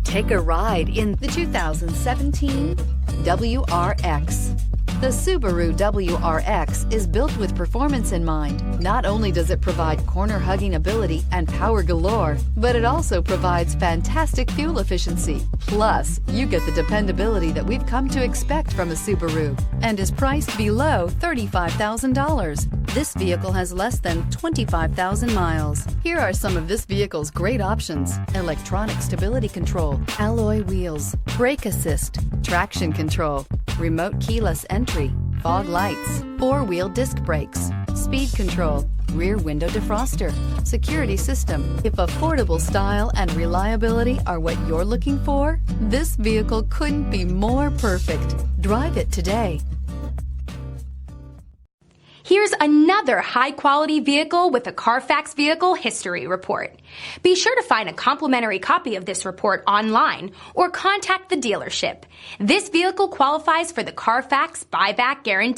Take a ride in the 2017 WRX. The Subaru WRX is built with performance in mind. Not only does it provide corner-hugging ability and power galore, but it also provides fantastic fuel efficiency. Plus, you get the dependability that we've come to expect from a Subaru and is priced below $35,000. This vehicle has less than 25,000 miles. Here are some of this vehicle's great options: electronic stability control, alloy wheels, brake assist, traction control, remote keyless entry, fog lights, four-wheel disc brakes, speed control, rear window defroster, security system. If affordable style and reliability are what you're looking for, this vehicle couldn't be more perfect. Drive it today. Here's another high-quality vehicle with a CARFAX Vehicle History Report. Be sure to find a complimentary copy of this report online or contact the dealership. This vehicle qualifies for the CARFAX Buyback Guarantee.